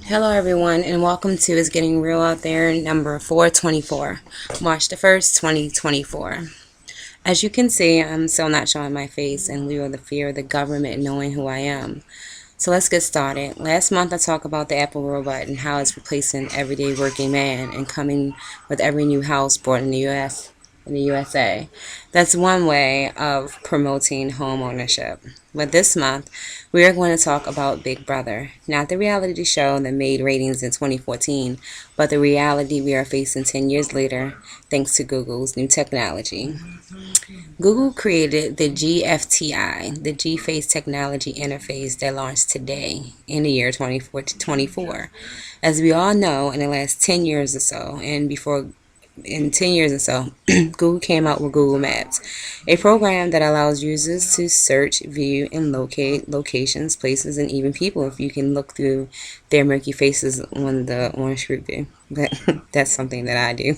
Hello, everyone, and welcome to It's Getting Real Out There, number 424, March the 1st, 2024. As you can see, I'm still not showing my face in lieu of the fear of the government knowing who I am. So let's get started. Last month, I talked about the Apple robot and how it's replacing everyday working man and coming with every new house bought in the U.S. in the USA. That's one way of promoting home ownership. But this month, we are going to talk about Big Brother, not the reality show that made ratings in 2014, but the reality we are facing 10 years later thanks to Google's new technology. Google created the GFTI, the G Face Technology Interface that launched today in the year 2024. As we all know, in the last 10 years or so, and before in 10 years or so, Google came out with Google Maps, a program that allows users to search, view, and locate locations, places, and even people if you can look through their murky faces on the orange Street View. But that's something that I do.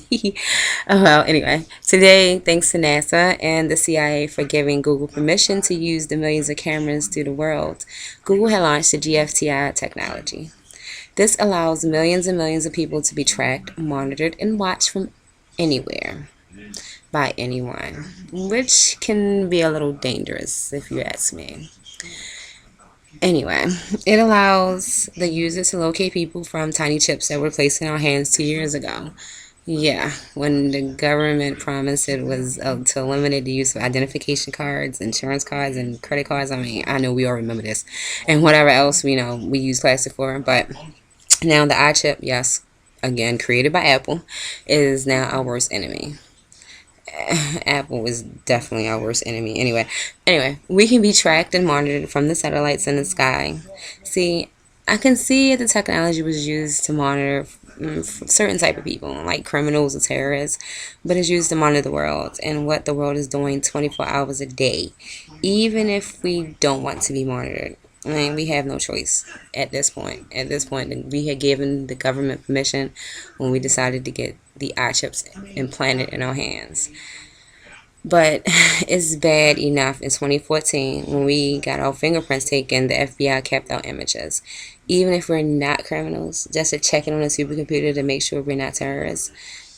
Well, anyway, today, thanks to NASA and the CIA for giving Google permission to use the millions of cameras through the world, Google had launched the GFTI technology. This allows millions and millions of people to be tracked, monitored, and watched from anywhere by anyone, which can be a little dangerous if you ask me. Anyway, it allows the user to locate people from tiny chips that were placed in our hands 2 years ago. Yeah, when the government promised it was to eliminate the use of identification cards, insurance cards, and credit cards. I mean, I know we all remember this, and whatever else we know we use plastic for. But now the iChip, yes, again created by Apple, is now our worst enemy. Apple is definitely our worst enemy. Anyway, we can be tracked and monitored from the satellites in the sky. See, I can see the technology was used to monitor certain type of people, like criminals or terrorists, but it's used to monitor the world and what the world is doing 24 hours a day, even if we don't want to be monitored. I mean, we have no choice at this point. At this point, we had given the government permission when we decided to get the eye chips implanted in our hands. But it's bad enough in 2014 when we got our fingerprints taken, the FBI kept our images. Even if we're not criminals, just to check it on a supercomputer to make sure we're not terrorists.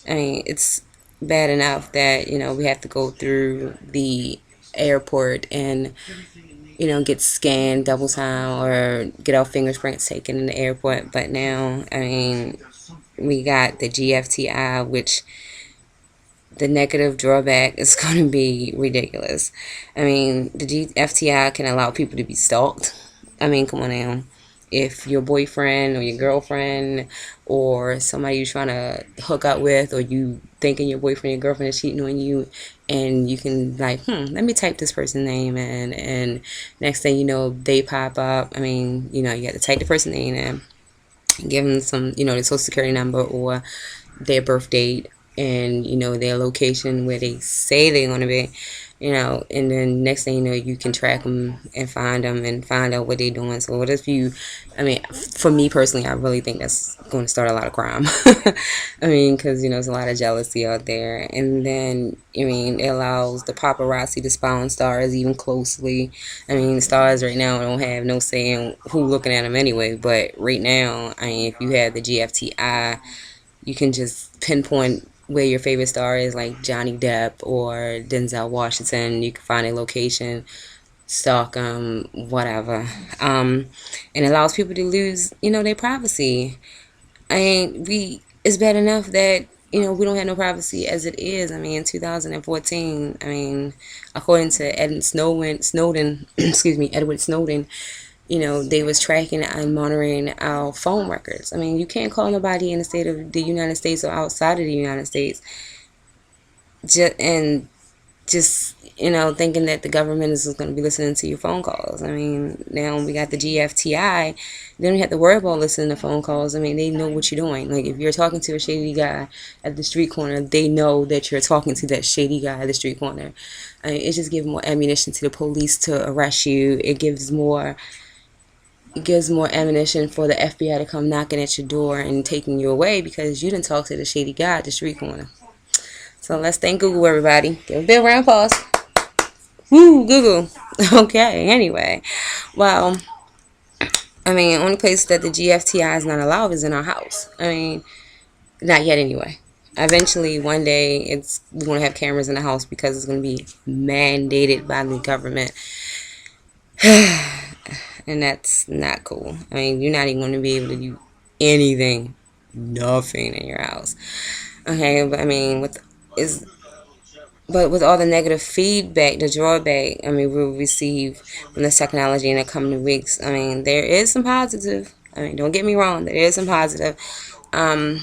I mean, it's bad enough that, we have to go through the airport and get scanned double time or get our fingerprints taken in the airport. But now, I mean, we got the GFTI, which the negative drawback is going to be ridiculous. I mean, the GFTI can allow people to be stalked. I mean, come on now. If your boyfriend or your girlfriend or somebody you're trying to hook up with, or you thinking your boyfriend or your girlfriend is cheating on you, and you can let me type this person's name in, and next thing you know, they pop up. I mean, you got to type the person's name in, give them some, their social security number or their birth date, and their location where they say they're going to be, and then next thing you know, you can track them and find them and find out what they're doing. So what if I mean, for me personally, I really think that's going to start a lot of crime. I mean, because there's a lot of jealousy out there. And then, I mean, it allows the paparazzi to spy on stars even closely. I mean, stars right now don't have no say in who looking at them anyway, but right now, I mean, if you have the GFTI, you can just pinpoint where your favorite star is, like Johnny Depp or Denzel Washington. You can find a location, stalk them, whatever. And it allows people to lose, their privacy. I mean, it's bad enough that, we don't have no privacy as it is. I mean, in 2014, I mean, according to Snowden, excuse me, Edward Snowden, they was tracking and monitoring our phone records. I mean, you can't call nobody in the state of the United States or outside of the United States just thinking that the government is going to be listening to your phone calls. I mean, now we got the GFTI, they don't have to worry about listening to phone calls. I mean, they know what you're doing. Like, if you're talking to a shady guy at the street corner, they know that you're talking to that shady guy at the street corner. I mean, it just gives more ammunition to the police to arrest you. It gives more ammunition for the FBI to come knocking at your door and taking you away because you didn't talk to the shady guy at the street corner. So let's thank Google, everybody. Give a big round of applause. Woo, Google. Okay, anyway. Well, I mean, only place that the GFTI is not allowed is in our house. I mean, not yet anyway. Eventually, one day, we're going to have cameras in the house because it's going to be mandated by the government. And that's not cool. I mean, you're not even going to be able to do anything, nothing in your house. Okay, but I mean, with all the negative feedback, the drawback, I mean, we'll receive from this technology in the coming weeks. I mean, there is some positive. I mean, don't get me wrong, there is some positive. Um,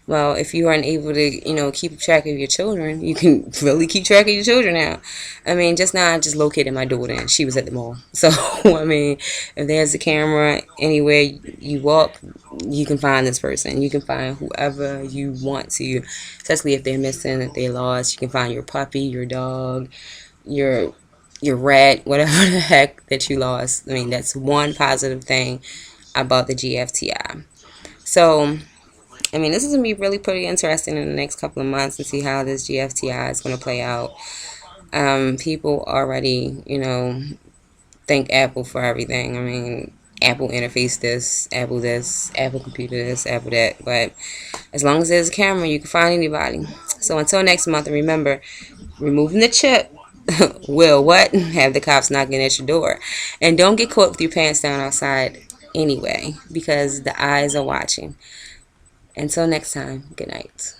well, if you aren't able to, keep track of your children, you can really keep track of your children now. I mean, just now I just located my daughter and she was at the mall. So, I mean, if there's a camera anywhere you walk, you can find this person. You can find whoever you want to, especially if they're missing, if they're lost. You can find your puppy, your dog, your rat, whatever the heck that you lost. I mean, that's one positive thing about the GFTI. So, I mean, this is going to be really pretty interesting in the next couple of months to see how this GFTI is going to play out. People already, thank Apple for everything. I mean, Apple interface this, Apple computer this, Apple that. But as long as there's a camera, you can find anybody. So until next month, and remember, removing the chip will what? Have the cops knocking at your door. And don't get caught with your pants down outside anyway, because the eyes are watching. Until next time, good night.